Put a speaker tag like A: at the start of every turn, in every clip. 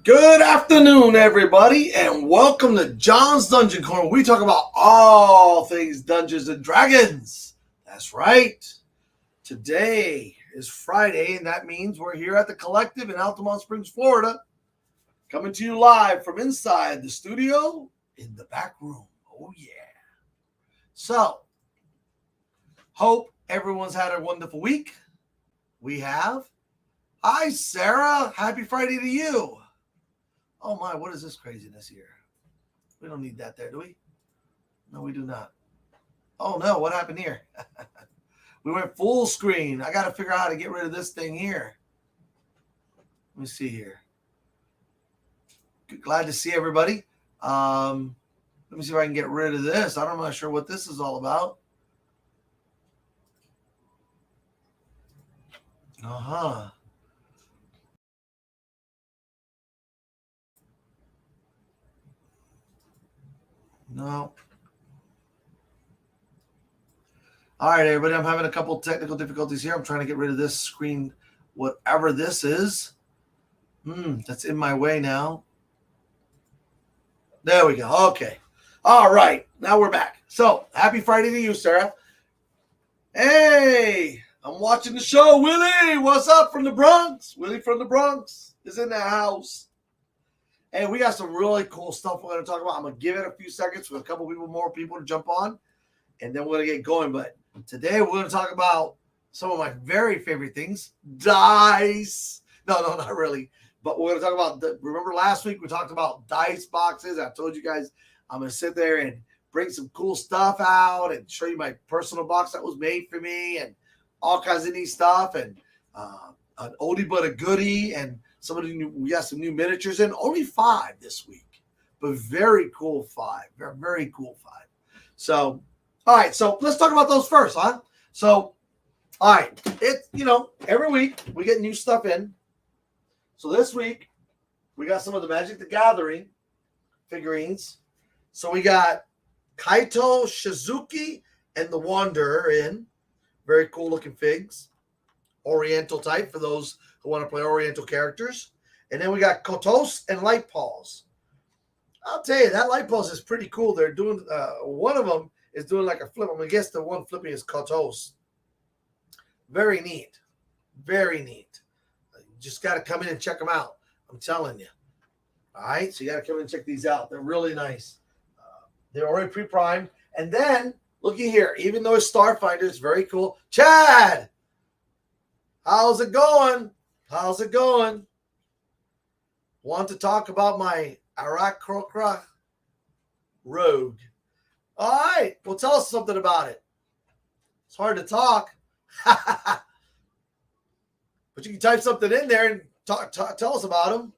A: Good afternoon, everybody, and welcome to John's Dungeon Corner. We talk about all things Dungeons and Dragons. That's right. Today is Friday, and that means we're here at the Collective in Altamont Springs, Florida, coming to you live from inside the studio in the back room. Oh, yeah. So, hope everyone's had a wonderful week. We have. Hi, Sarah. Happy Friday to you. Oh my, what is this craziness here? We don't need that there, do we? No, we do not. Oh no, what happened here? We went full screen. I got to figure out how to get rid of this thing here. Let me see here. Glad to see everybody. Let me see if I can get rid of this. I'm not sure what this is all about. Uh-huh. No. All right, everybody. I'm having a couple technical difficulties here. I'm trying to get rid of this screen, whatever this is. That's in my way now. There we go. Okay. All right. Now we're back. So, happy Friday to you, Sarah. Hey, I'm watching the show. Willie, what's up from the Bronx? Willie from the Bronx is in the house. And we got some really cool stuff we're going to talk about. I'm going to give it a few seconds for a couple more people to jump on, and then we're going to get going. But today we're going to talk about some of my very favorite things. Dice. No, not really. But we're going to talk about, remember last week we talked about dice boxes. I told you guys I'm going to sit there and bring some cool stuff out and show you my personal box that was made for me and all kinds of neat stuff and an oldie but a goodie and some of the new, we got some new miniatures in. Only 5 this week, but very cool 5. Very cool 5. So, all right. So let's talk about those first, huh? So, all right. Every week we get new stuff in. So this week we got some of the Magic the Gathering figurines. So we got Kaito Shizuki and the Wanderer in. Very cool looking figs. Oriental type for those who want to play Oriental characters. And then we got Kotos and Light Paws. I'll tell you, that Light Paws is pretty cool. They're doing, one of them is doing like a flip. I'm going to guess the one flipping is Kotos. Very neat. Very neat. You just got to come in and check them out. I'm telling you. All right, so you got to come in and check these out. They're really nice. They're already pre-primed. And then, looky here. Even though it's Starfinder, it's very cool. Chad! How's it going? How's it going? Want to talk about my Arakocra Rogue? All right. Well, tell us something about it. It's hard to talk. But you can type something in there and tell us about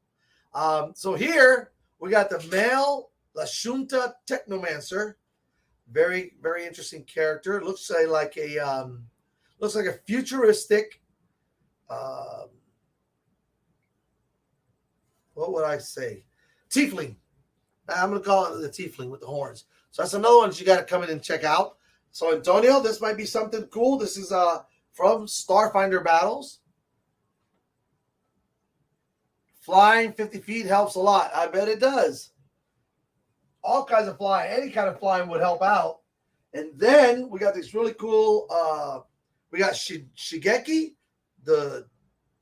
A: them. So here, we got the male Shunter Technomancer. Very, very interesting character. Looks like a futuristic. What would I say? Tiefling. I'm going to call it the Tiefling with the horns. So that's another one that you got to come in and check out. So Antonio, this might be something cool. This is from Starfinder Battles. Flying 50 feet helps a lot. I bet it does. All kinds of flying. Any kind of flying would help out. And then we got this really cool, we got Shigeki, the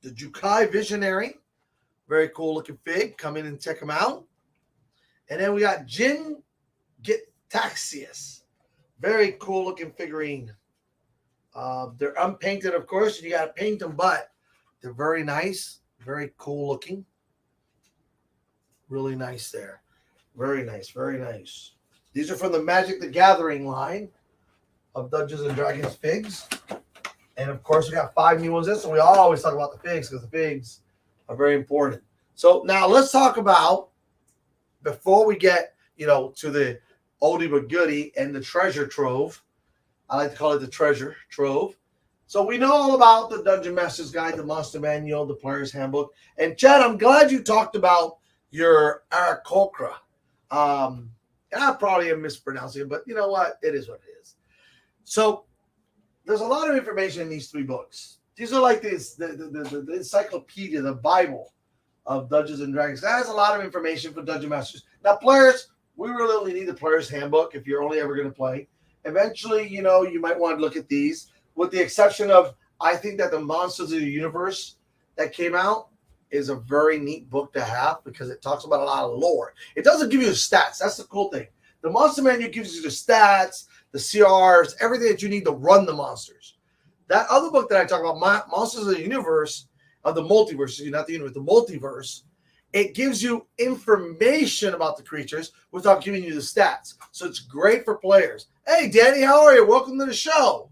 A: Jukai Visionary. Very cool looking fig. Come in and check them out. And then we got Jin Taxius. Very cool looking figurine. They're unpainted, of course, and you got to paint them, but they're very nice. Very cool looking. Really nice there. Very nice. Very nice. These are from the Magic the Gathering line of Dungeons and Dragons figs. And, of course, we got 5 new ones in, so we always talk about the figs because the figs are very important. So, now let's talk about, before we get, to the oldie but goodie and the Treasure Trove. I like to call it the Treasure Trove. So, we know all about the Dungeon Master's Guide, the Monster Manual, the Player's Handbook. And, Chad, I'm glad you talked about your Arakocra. I probably am mispronouncing it, but you know what? It is what it is. So, there's a lot of information in these 3 books. These are like the encyclopedia, the Bible of Dungeons and Dragons. That has a lot of information for Dungeon Masters. Now, players, we really only need the Player's Handbook if you're only ever going to play. Eventually, you might want to look at these, with the exception of, I think that the Monsters of the Universe that came out is a very neat book to have because it talks about a lot of lore. It doesn't give you the stats. That's the cool thing. The Monster Manual gives you the stats, the CRs, everything that you need to run the monsters. That other book that I talk about, Monsters of the Universe, of the multiverse, not the universe, the multiverse, it gives you information about the creatures without giving you the stats. So it's great for players. Hey, Danny, how are you? Welcome to the show.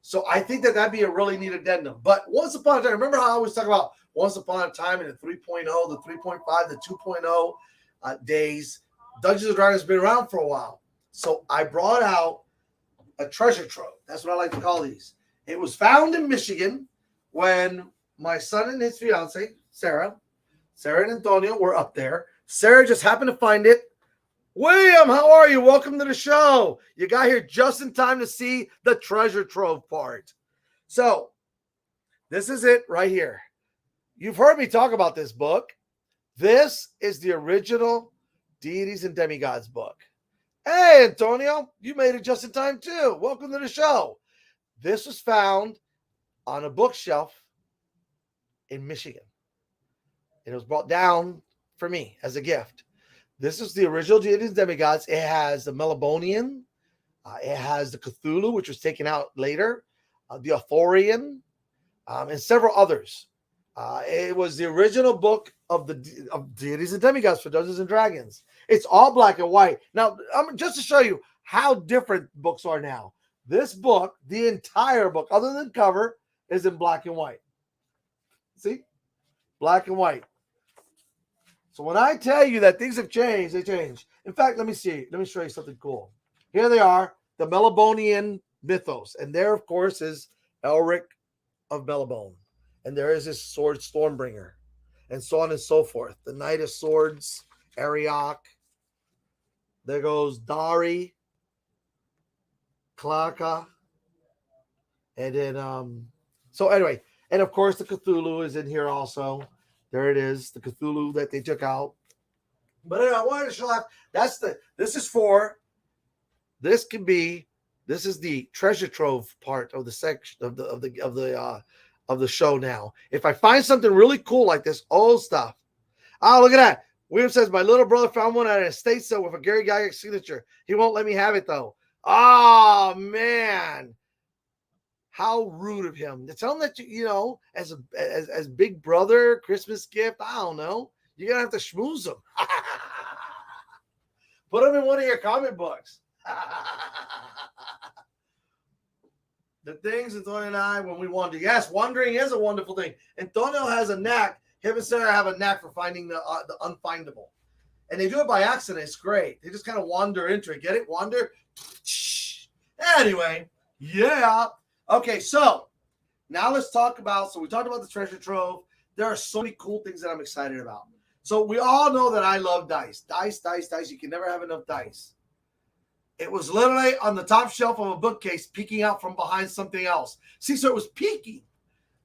A: So I think that that'd be a really neat addendum. But once upon a time, remember how I always talk about once upon a time in the 3.0, the 3.5, the 2.0 days, Dungeons and Dragons has been around for a while. So I brought out a treasure trove. That's what I like to call these. It was found in Michigan when my son and his fiance, Sarah and Antonio were up there. Sarah just happened to find it. William, how are you? Welcome to the show. You got here just in time to see the treasure trove part. So this is it right here. You've heard me talk about this book. This is the original Deities and Demigods book. Hey, Antonio, you made it just in time too. Welcome to the show. This was found on a bookshelf in Michigan. It was brought down for me as a gift. This is the original Deities and Demigods. It has the Melabonian. It has the Cthulhu, which was taken out later, the Arthurian, and several others. It was the original book of Deities and Demigods for Dungeons and Dragons. It's all black and white. Now, just to show you how different books are now. This book, the entire book, other than cover, is in black and white. See? Black and white. So when I tell you that things have changed, they change. In fact, let me see. Let me show you something cool. Here they are, the Melabonian Mythos. And there, of course, is Elric of Melabone. And there is his sword Stormbringer. And so on and so forth. The Knight of Swords, Ariok. There goes Dari, Klaka. And then, so anyway. And of course, the Cthulhu is in here also. There it is, the Cthulhu that they took out. But anyway, I wanted to show off. This is the treasure trove part of the section of the show now. If I find something really cool like this, old stuff. Oh, look at that. William says, my little brother found one at an estate sale with a Gary Gygax signature. He won't let me have it though. Oh man. How rude of him to tell him that as big brother Christmas gift. I don't know. You're gonna have to schmooze him. Put him in one of your comic books. The things Antonio and I when we wander. Yes, wandering is a wonderful thing. Antonio has a knack. Him and Sarah have a knack for finding the unfindable, and they do it by accident. It's great. They just kind of wander into it. Get it? Wander. Anyway, yeah. Okay, so now let's talk about, so we talked about the treasure trove. There are so many cool things that I'm excited about. So we all know that I love dice. Dice. You can never have enough dice. It was literally on the top shelf of a bookcase peeking out from behind something else. See, so it was peeking.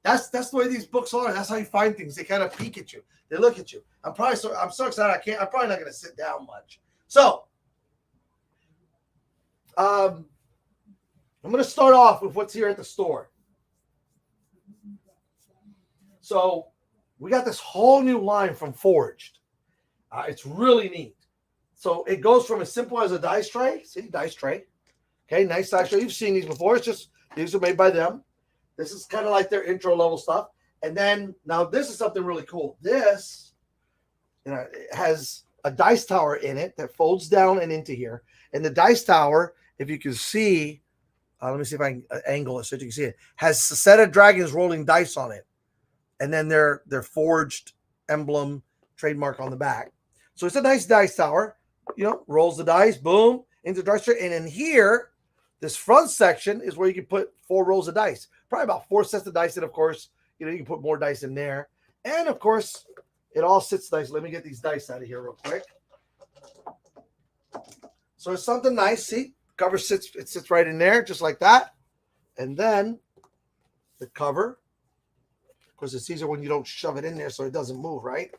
A: That's the way these books are. That's how you find things. They kind of peek at you. They look at you. I'm so excited. I'm probably not going to sit down much. So, I'm going to start off with what's here at the store. So we got this whole new line from Forged. It's really neat. So it goes from as simple as a dice tray. See, dice tray. Okay, nice dice tray. You've seen these before. It's just, these are made by them. This is kind of like their intro level stuff. And then, now this is something really cool. This, it has a dice tower in it that folds down and into here. And the dice tower, if you can see, let me see if I can angle it so you can see it, has a set of dragons rolling dice on it. And then their forged emblem trademark on the back. So it's a nice dice tower. Rolls the dice, boom, into the dice tray. And in here, this front section is where you can put 4 rolls of dice. Probably about 4 sets of dice. And of course, you can put more dice in there. And of course, it all sits nice. Let me get these dice out of here real quick. So it's something nice. See, cover sits right in there, just like that. And then the cover course, it's easier when you don't shove it in there so it doesn't move, right?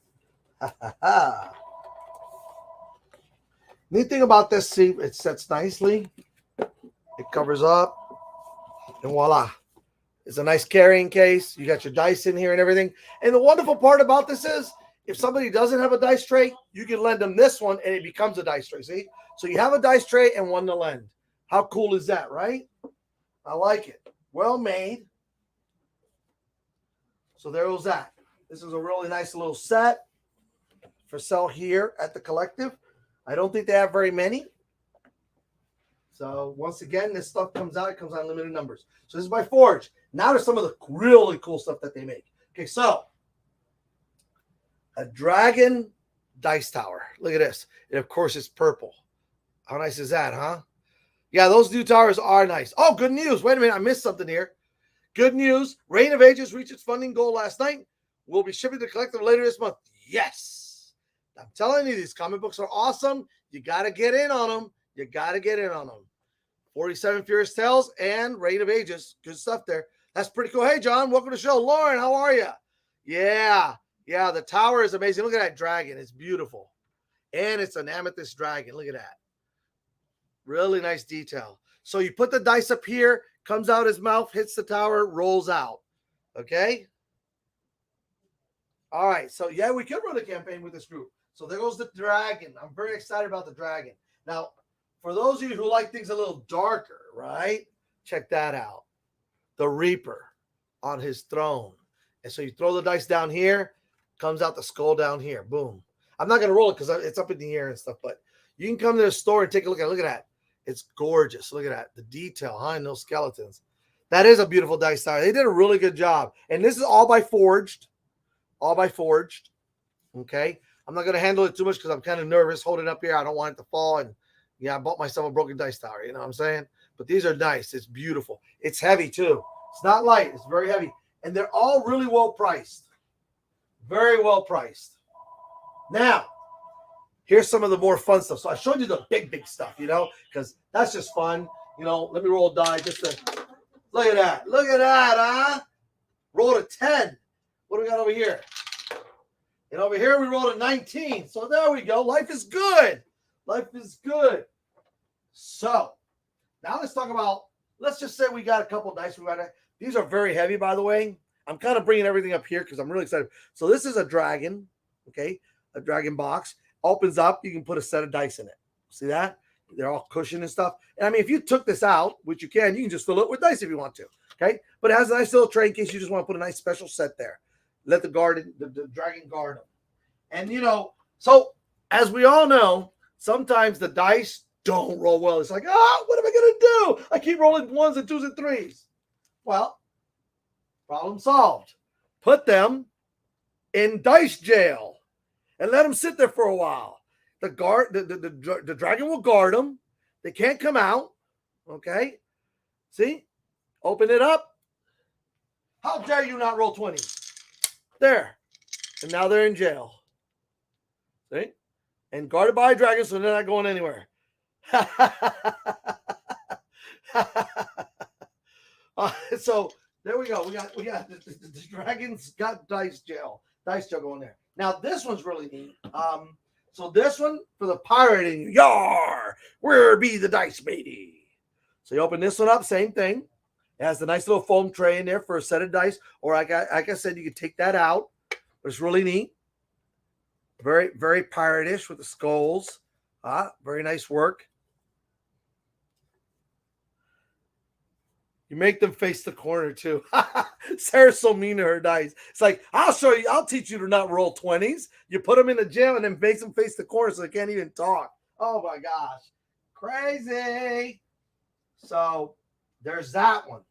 A: Neat thing about this, see, it sets nicely. It covers up. And voila. It's a nice carrying case. You got your dice in here and everything. And the wonderful part about this is, if somebody doesn't have a dice tray, you can lend them this one and it becomes a dice tray. See? So you have a dice tray and one to lend. How cool is that, right? I like it. Well made. So there was that. This is a really nice little set for sale here at the Collective. I don't think they have very many. So once again, this stuff comes out. It comes out in limited numbers. So this is by Forge. Now there's some of the really cool stuff that they make. Okay, so a dragon dice tower. Look at this. And of course, it's purple. How nice is that, huh? Yeah, those new towers are nice. Oh, good news. Wait a minute. I missed something here. Good news. Reign of Ages reached its funding goal last night. We'll be shipping the Collective later this month. Yes. I'm telling you, these comic books are awesome. You got to get in on them. You got to get in on them. 47 Furious Tales and Reign of Ages. Good stuff there. That's pretty cool. Hey, John, welcome to the show. Lauren, how are you? Yeah, the tower is amazing. Look at that dragon. It's beautiful. And it's an amethyst dragon. Look at that. Really nice detail. So you put the dice up here, comes out his mouth, hits the tower, rolls out. Okay? All right. So, yeah, we could run a campaign with this group. So there goes the dragon. I'm very excited about the dragon. Now, for those of you who like things a little darker, right? Check that out. The Reaper on his throne. And so you throw the dice down here, comes out the skull down here. Boom. I'm not going to roll it because it's up in the air and stuff, but you can come to the store and take a look at it. Look at that. It's gorgeous. Look at that. The detail behind those skeletons. That is a beautiful dice tower. They did a really good job. And this is all by Forged. All by Forged. Okay. I'm not going to handle it too much because I'm kind of nervous holding it up here. I don't want it to fall. And yeah, I bought myself a broken dice tower. You know what I'm saying? But these are nice. It's beautiful. It's heavy too. It's not light. It's very heavy. And they're all really well priced. Very well priced. Now, here's some of the more fun stuff. So I showed you the big stuff, you know, because that's just fun. You know, let me roll a die just to look at that. Look at that, huh? Rolled a 10. What do we got over here? And over here we rolled a 19. So there we go. Life is good. Life is good. So now let's talk about, let's just say we got a couple dice. These are very heavy, by the way. I'm kind of bringing everything up here because I'm really excited. So this is a dragon, okay? A dragon box. Opens up. You can put a set of dice in it. See that? They're all cushioned and stuff. And I mean, if you took this out, which you can just fill it with dice if you want to, okay? But it has a nice little tray in case you just want to put a nice special set there. Let the dragon guard them. And, you know, so as we all know, sometimes the dice don't roll well. It's like, what am I going to do? I keep rolling 1s and 2s and 3s. Well, problem solved. Put them in dice jail and let them sit there for a while. The dragon will guard them. They can't come out. Okay? See? Open it up. How dare you not roll 20s? There. And now they're in jail. See? And guarded by a dragon, so they're not going anywhere. So there we go. We got the dragons got dice jail going there. Now this one's really neat. So this one for the pirating, yar, where be the dice matey? So you open this one up, same thing. It has the nice little foam tray in there for a set of dice, or like I said, you can take that out. But it's really neat. Very, very pirate-ish with the skulls. Very nice work. You make them face the corner, too. Sarah's so mean to her dice. It's like, I'll show you. I'll teach you to not roll 20s. You put them in the gym and then make them face the corner so they can't even talk. Oh, my gosh. Crazy. So there's that one.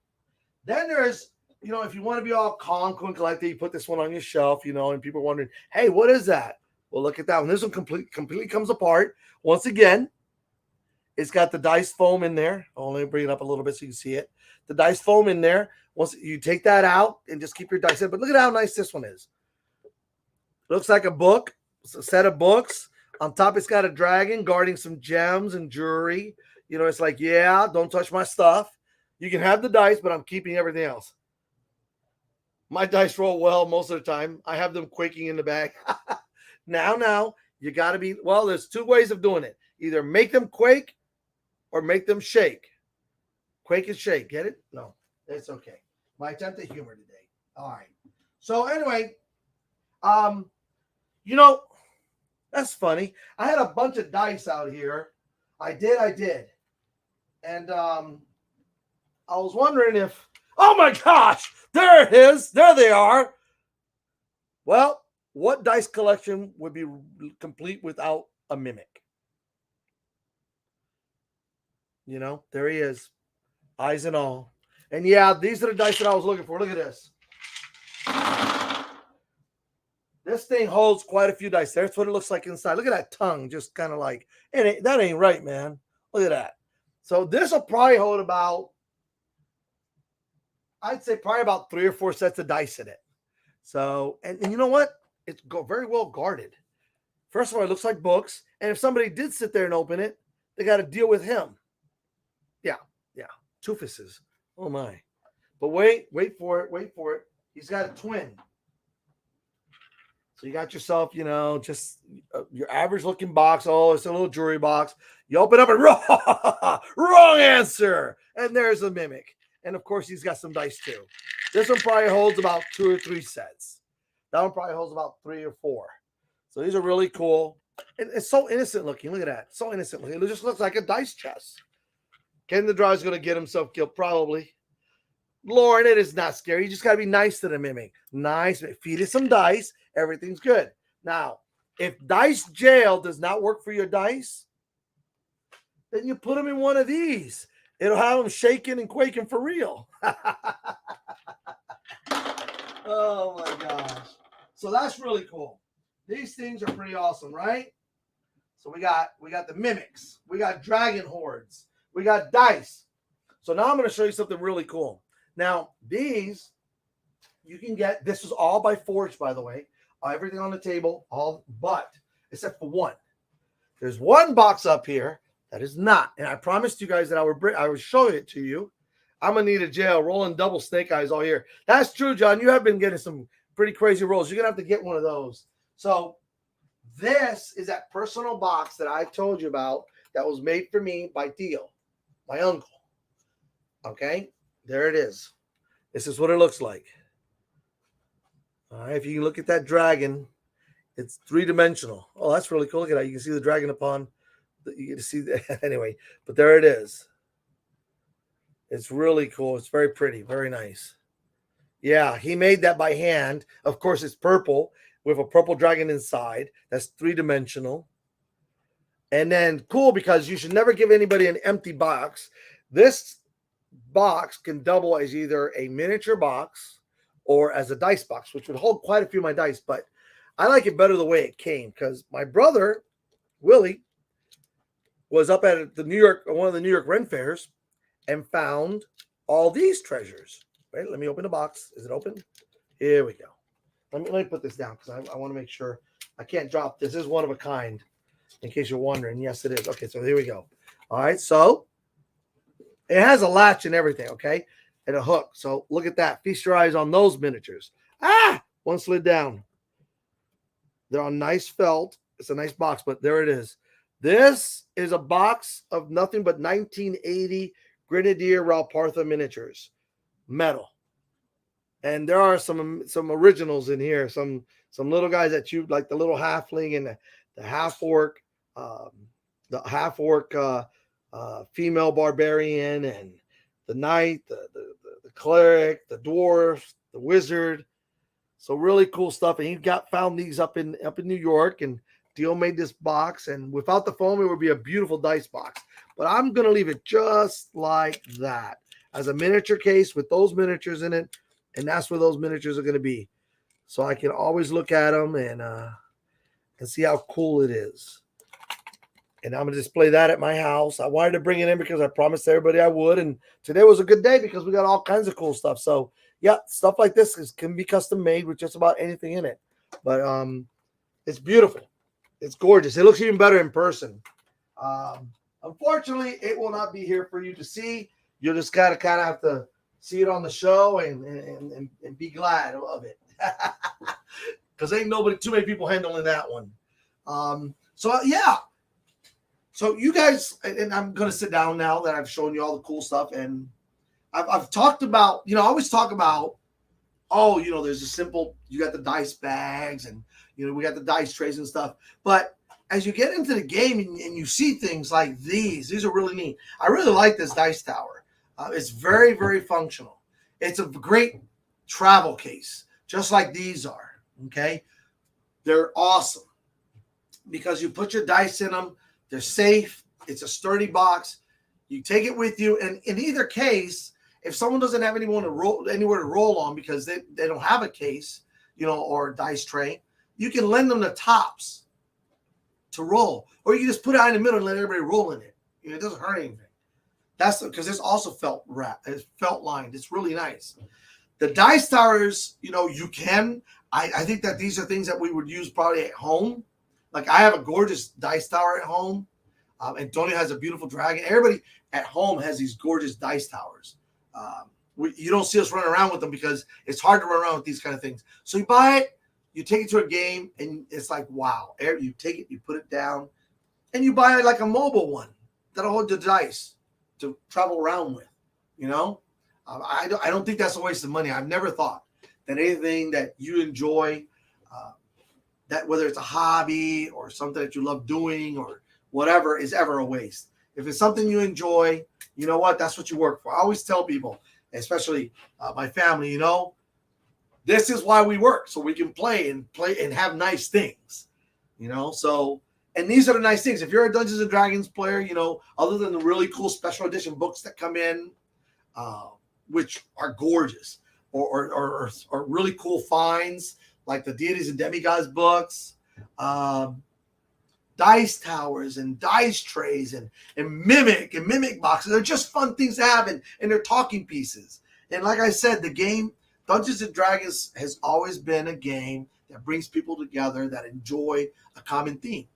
A: Then there's, you know, if you want to be all calm, cool, and collected, you put this one on your shelf, you know, and people are wondering, hey, what is that? Well, look at that one. This one completely comes apart. Once again, it's got the dice foam in there. I'll only bring it up a little bit so you can see it. The dice foam in there. Once you take that out and just keep your dice in. But look at how nice this one is. Looks like a book. It's a set of books. On top, it's got a dragon guarding some gems and jewelry. You know, it's like, yeah, don't touch my stuff. You can have the dice, but I'm keeping everything else. My dice roll well most of the time. I have them quaking in the bag. Now, you got to be, well, there's two ways of doing it. Either make them quake or make them shake. Quake and shake. Get it? No, it's okay. My attempt at humor today. All right. So anyway, you know, that's funny. I had a bunch of dice out here. I did. And I was wondering if, oh my gosh, there it is. There they are. Well, what dice collection would be complete without a mimic? You know, there he is. Eyes and all. And yeah, these are the dice that I was looking for. Look at this. This thing holds quite a few dice. That's what it looks like inside. Look at that tongue, just kind of like, that ain't right, man. Look at that. So this will probably hold about, I'd say probably about 3 or 4 sets of dice in it. So, and you know what? It's very well guarded. First of all, it looks like books. And if somebody did sit there and open it, they got to deal with him. Yeah. Toofuses. Oh my. But wait for it. He's got a twin. So you got yourself, just your average looking box. Oh, it's a little jewelry box. You open up and wrong answer. And there's a mimic. And of course, he's got some dice too. This one probably holds about 2 or 3 sets. That one probably holds about 3 or 4. So these are really cool. And it's so innocent looking. Look at that. So innocent looking. It just looks like a dice chest. Ken the Draw's going to get himself killed, probably. Lauren, it is not scary. You just got to be nice to the mimic. Nice. Feed it some dice. Everything's good. Now, if dice jail does not work for your dice, then you put them in one of these. It'll have them shaking and quaking for real. Oh, my gosh. So that's really cool. These things are pretty awesome, right? So we got the mimics. We got dragon hordes. We got dice. So now I'm going to show you something really cool. Now, these, you can get, this is all by Forge, by the way. Everything on the table, but except for one. There's one box up here that is not. And I promised you guys that I would show it to you. I'm going to need a jail rolling double snake eyes all here. That's true, John. You have been getting some pretty crazy rolls. You're going to have to get one of those. So this is that personal box that I told you about that was made for me by Theo, my uncle. Okay, there it is. This is what it looks like. All right, if you can look at that dragon, it's 3-dimensional. Oh, that's really cool. Look at that. You can see the dragon upon. You can see that anyway. But there it is. It's really cool. It's very pretty. Very nice. Yeah, he made that by hand. Of course, it's purple with a purple dragon inside. That's 3-dimensional. And then cool because you should never give anybody an empty box. This box can double as either a miniature box or as a dice box, which would hold quite a few of my dice. But I like it better the way it came because my brother, Willie, was up at one of the New York Ren fairs and found all these treasures. Right? Let me open the box. Is it open? Here we go. Let me put this down because I want to make sure I can't drop this. This is one of a kind, in case you're wondering. Yes, it is. Okay, so here we go. All right, so it has a latch and everything, okay, and a hook. So look at that. Feast your eyes on those miniatures. One slid down. They're on nice felt. It's a nice box, but there it is. This is a box of nothing but 1980 Grenadier Ralpartha miniatures, metal. And there are some originals in here. Some little guys that you like, the little halfling and the half orc, female barbarian, and the knight, the cleric, the dwarf, the wizard. So really cool stuff. And he found these up in New York, and Dio made this box. And without the foam, it would be a beautiful dice box. But I'm gonna leave it just like that as a miniature case with those miniatures in it. And that's where those miniatures are going to be. So I can always look at them and see how cool it is. And I'm going to display that at my house. I wanted to bring it in because I promised everybody I would. And today was a good day because we got all kinds of cool stuff. So, yeah, stuff like this can be custom made with just about anything in it. But it's beautiful. It's gorgeous. It looks even better in person. Unfortunately, it will not be here for you to see. You'll just kind of have to see it on the show and be glad of it. Because ain't too many people handling that one. So yeah. So you guys, and I'm going to sit down now that I've shown you all the cool stuff. And I've talked about, I always talk about, there's a simple, you got the dice bags and, we got the dice trays and stuff. But as you get into the game and you see things like these are really neat. I really like this dice tower. It's very, very functional. It's a great travel case, just like these are. Okay. They're awesome because you put your dice in them. They're safe. It's a sturdy box. You take it with you. And in either case, if someone doesn't have anywhere to roll on because they don't have a case, or a dice tray, you can lend them the tops to roll. Or you can just put it out in the middle and let everybody roll in it. It doesn't hurt anything. That's because there's also felt lined. It's really nice. The dice towers, you can. I think that these are things that we would use probably at home. Like I have a gorgeous dice tower at home. Antonio has a beautiful dragon. Everybody at home has these gorgeous dice towers. You don't see us running around with them because it's hard to run around with these kind of things. So you buy it, you take it to a game, and it's like, wow. You take it, you put it down, and you buy like a mobile one that'll hold the dice to travel around with. I don't think that's a waste of money. I've never thought that anything that you enjoy, that whether it's a hobby or something that you love doing or whatever, is ever a waste. If it's something you enjoy, you know what? That's what you work for. I always tell people, especially my family, this is why we work, so we can play and have nice things, So, and these are the nice things. If you're a Dungeons and Dragons player, other than the really cool special edition books that come in, which are gorgeous, or really cool finds like the Deities and Demigods books, dice towers and dice trays and mimic boxes. They're just fun things to have, and they're talking pieces. And like I said, the game Dungeons and Dragons has always been a game that brings people together that enjoy a common theme.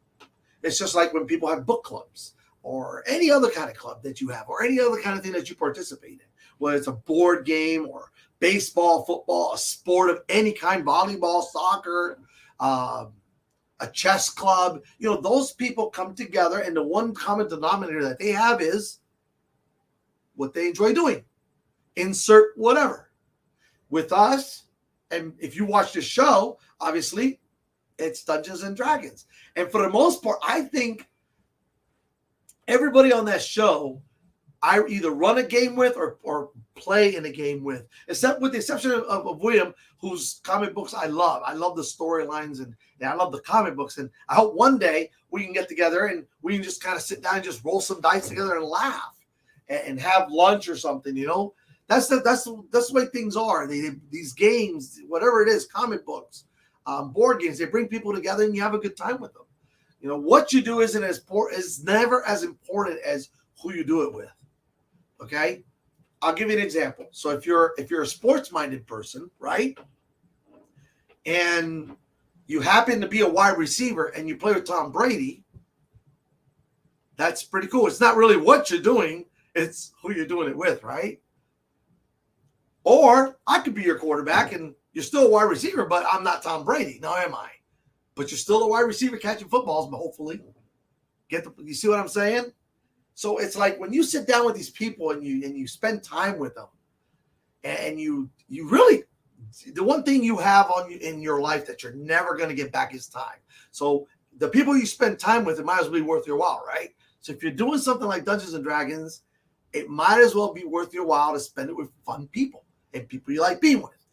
A: It's just like when people have book clubs or any other kind of club that you have or any other kind of thing that you participate in, whether it's a board game or baseball, football, a sport of any kind, volleyball, soccer, a chess club. Those people come together, and the one common denominator that they have is what they enjoy doing. Insert whatever. With us, and if you watch this show, obviously, it's Dungeons and Dragons. And for the most part, I think everybody on that show, I either run a game with or play in a game with, except with the exception of William, whose comic books I love. I love the storylines and I love the comic books. And I hope one day we can get together and we can just kind of sit down and just roll some dice together and laugh and have lunch or something, That's the way things are. These games, whatever it is, comic books, board games, they bring people together and you have a good time with them. What you do is never as important as who you do it with. Okay, I'll give you an example. So if you're a sports-minded person, right, and you happen to be a wide receiver and you play with Tom Brady, that's pretty cool. It's not really what you're doing; it's who you're doing it with, right? Or I could be your quarterback and you're still a wide receiver, but I'm not Tom Brady. Now am I? But you're still a wide receiver catching footballs, but hopefully. You see what I'm saying? So it's like when you sit down with these people and you spend time with them, and you really, the one thing you have in your life that you're never going to get back is time. So the people you spend time with, it might as well be worth your while, right? So if you're doing something like Dungeons and Dragons, it might as well be worth your while to spend it with fun people and people you like being with.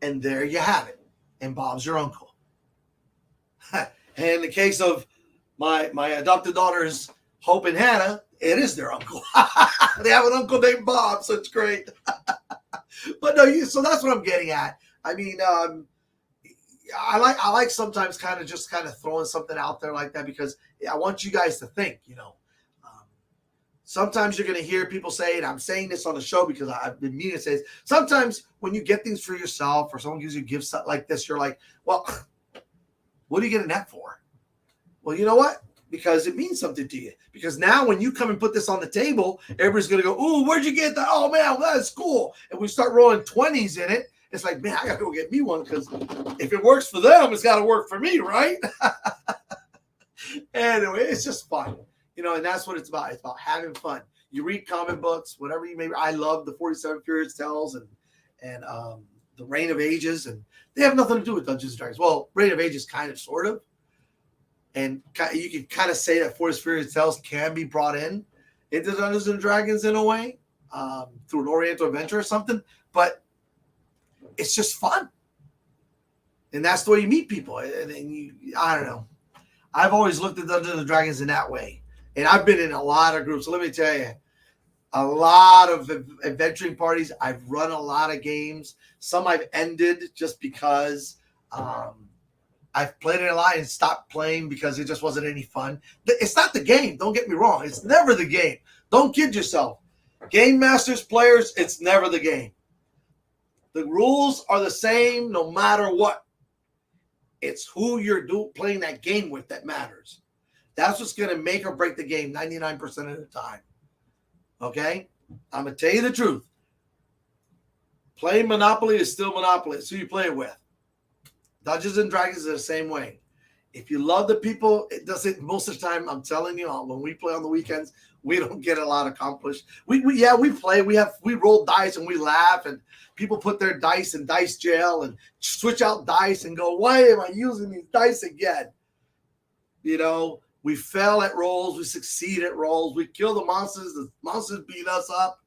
A: And there you have it. And Bob's your uncle. And in the case of my adopted daughters, Hope and Hannah, it is their uncle. They have an uncle named Bob, so it's great. But no, so that's what I'm getting at. I mean, I like sometimes kind of throwing something out there like that because I want you guys to think, Sometimes you're going to hear people say, and I'm saying this on the show because I've been meaning to say this, sometimes when you get things for yourself or someone gives you gifts like this, you're like, well, what are you getting that for? Well, you know what? because it means something to you. Because now when you come and put this on the table, everybody's going to go, ooh, where'd you get that? Oh, man, that's cool. And we start rolling 20s in it. It's like, man, I got to go get me one because if it works for them, it's got to work for me, right? Anyway, it's just fun. And that's what it's about. It's about having fun. You read comic books, whatever you may. I love the 47 Furious Tales and the Reign of Ages, and they have nothing to do with Dungeons and Dragons. Well, Reign of Ages kind of, sort of. And you can kind of say that 47 Furious Tales can be brought into Dungeons and Dragons in a way, through an Oriental adventure or something. But it's just fun. And that's the way you meet people. And I don't know. I've always looked at Dungeons and Dragons in that way. And I've been in a lot of groups. So let me tell you, a lot of adventuring parties. I've run a lot of games. Some I've ended just because I've played it a lot and stopped playing because it just wasn't any fun. It's not the game. Don't get me wrong. It's never the game. Don't kid yourself. Game masters, players, it's never the game. The rules are the same no matter what. It's who you're playing that game with that matters. That's what's going to make or break the game 99% of the time. Okay? I'm going to tell you the truth. Playing Monopoly is still Monopoly. It's who you play it with. Dungeons and Dragons are the same way. If you love the people, it doesn't, most of the time, I'm telling you, when we play on the weekends, we don't get a lot accomplished. We play. We roll dice and we laugh, and people put their dice in dice jail and switch out dice and go, why am I using these dice again? We fail at rolls. We succeed at rolls. We kill the monsters. The monsters beat us up.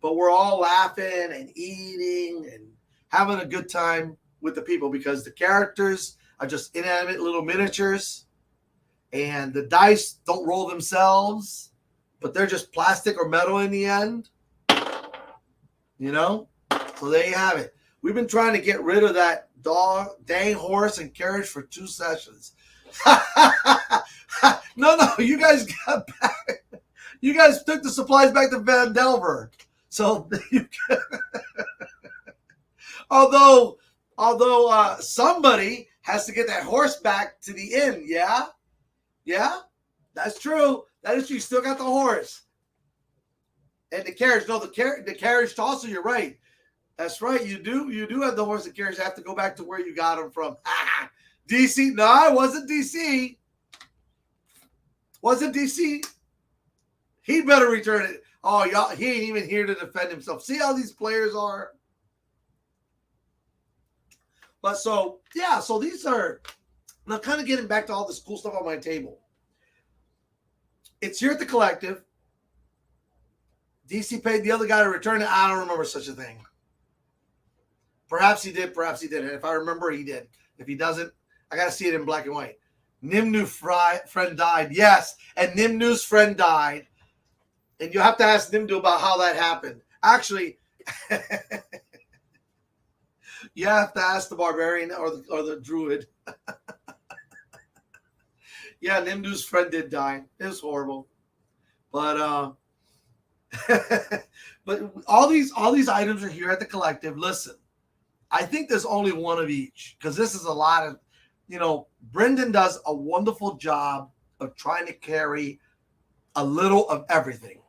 A: But we're all laughing and eating and having a good time with the people because the characters are just inanimate little miniatures. And the dice don't roll themselves. But they're just plastic or metal in the end. So there you have it. We've been trying to get rid of that dang horse and carriage for 2 sessions. No, you guys got back. You guys took the supplies back to Van Delver. So although somebody has to get that horse back to the inn, yeah, that's true. That is true. You still got the horse and the carriage. No, the carriage also. You're right. That's right. You do have the horse and carriage. You have to go back to where you got them from. DC? No, it wasn't DC. Wasn't DC? He better return it. Oh, y'all, he ain't even here to defend himself. See how these players are? But so these are, now kind of getting back to all this cool stuff on my table. It's here at the collective. DC paid the other guy to return it. I don't remember such a thing. Perhaps he did, perhaps he didn't. If I remember, he did. If he doesn't, I got to see it in black and white. Nimnu's friend died. Yes, and Nimnu's friend died. And you have to ask Nimnu about how that happened. Actually, you have to ask the barbarian or the druid. Yeah, Nimnu's friend did die. It was horrible. But but all these items are here at the collective. Listen, I think there's only one of each because this is a lot of, Brendan does a wonderful job of trying to carry a little of everything,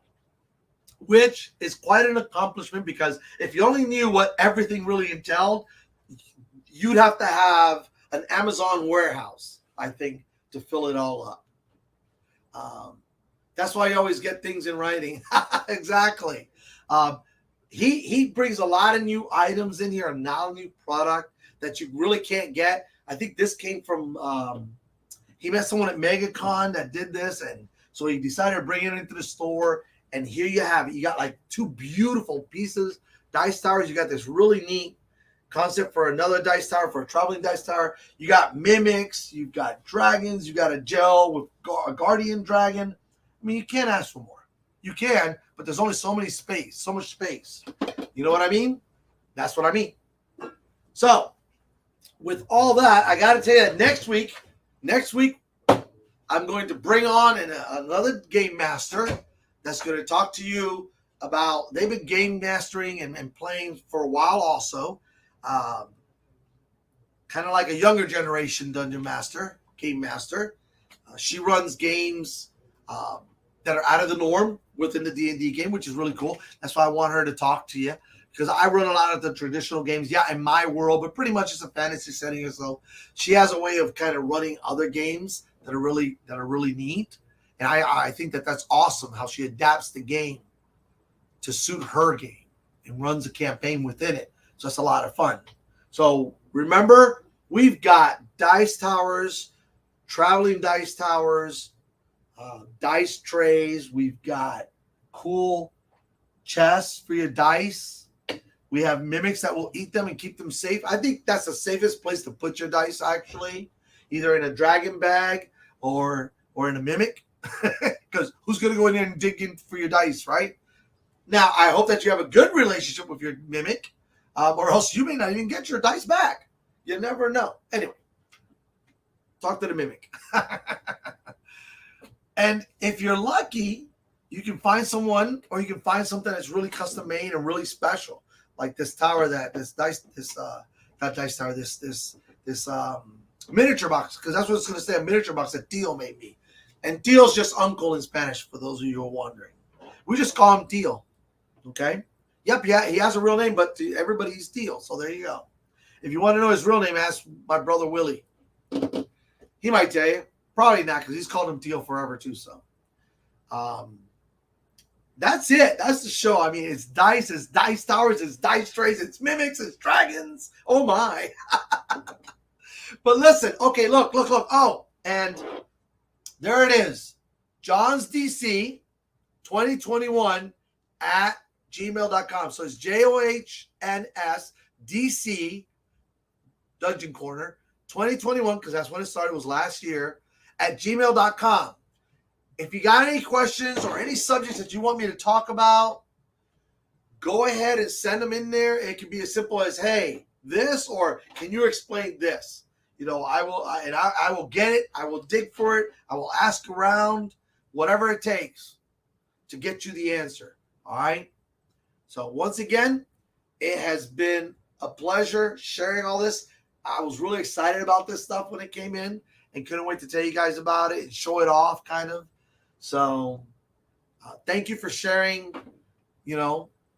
A: which is quite an accomplishment because if you only knew what everything really entailed, you'd have to have an Amazon warehouse, I think, to fill it all up. That's why you always get things in writing. Exactly. He brings a lot of new items in here, a new product that you really can't get. I think this came from, he met someone at MegaCon that did this, and so he decided to bring it into the store, and here you have it. You got like 2 beautiful pieces, dice towers. You got this really neat concept for another dice tower, for a traveling dice tower. You got mimics, you've got dragons, you got a gel with a guardian dragon. I mean, you can't ask for more. You can, but there's only so much space. You know what I mean? That's what I mean. So, with all that, I got to tell you that next week, I'm going to bring on another game master that's going to talk to you about, they've been game mastering and playing for a while also. Kind of like a younger generation dungeon master, game master. She runs games that are out of the norm within the D&D game, which is really cool. That's why I want her to talk to you, because I run a lot of the traditional games, in my world, but pretty much it's a fantasy setting or so. She has a way of kind of running other games that are really neat, and I think that's awesome how she adapts the game to suit her game and runs a campaign within it. So that's a lot of fun. So remember, we've got dice towers, traveling dice towers, dice trays. We've got cool chests for your dice. We have mimics that will eat them and keep them safe. I think that's the safest place to put your dice, actually, either in a dragon bag or in a mimic, because who's going to go in there and dig in for your dice, right? Now, I hope that you have a good relationship with your mimic, or else you may not even get your dice back. You never know. Anyway, talk to the mimic. And if you're lucky, you can find someone, or you can find something that's really custom made and really special, like this tower, this miniature box, because that's what it's going to say, a miniature box that Teal made me. And Teal's just uncle in Spanish, for those of you who are wondering. We just call him Teal. Okay? Yep, yeah, he has a real name, but to everybody he's Teal. So there you go. If you want to know his real name, ask my brother Willie. He might tell you. Probably not, because he's called him Teal forever too. So that's it. That's the show. I mean, it's dice towers, it's dice trays, it's mimics, it's dragons. Oh my. But listen, okay, look. Oh, and there it is. John's DC 2021 at gmail.com. So it's JOHNS DC Dungeon Corner 2021, because that's when it started, was last year, at gmail.com. If you got any questions or any subjects that you want me to talk about, go ahead and send them in there. It can be as simple as, hey, this, or can you explain this? I will get it. I will dig for it. I will ask around, whatever it takes to get you the answer. All right. So once again, it has been a pleasure sharing all this. I was really excited about this stuff when it came in and couldn't wait to tell you guys about it and show it off, kind of. So thank you for sharing,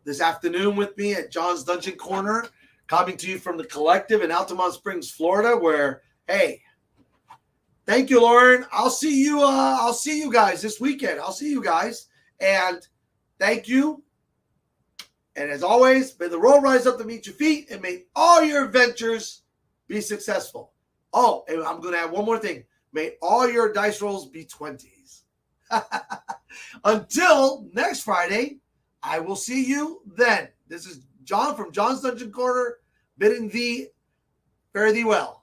A: this afternoon with me at John's Dungeon Corner, coming to you from the Collective in Altamont Springs, Florida, where, hey, thank you, Lauren. I'll see you guys this weekend. I'll see you guys. And thank you. And as always, may the road rise up to meet your feet, and may all your adventures be successful. Oh, and I'm going to add one more thing. May all your dice rolls be 20s. Until next Friday, I will see you then. This is John from John's Dungeon Corner, bidding thee fare thee well.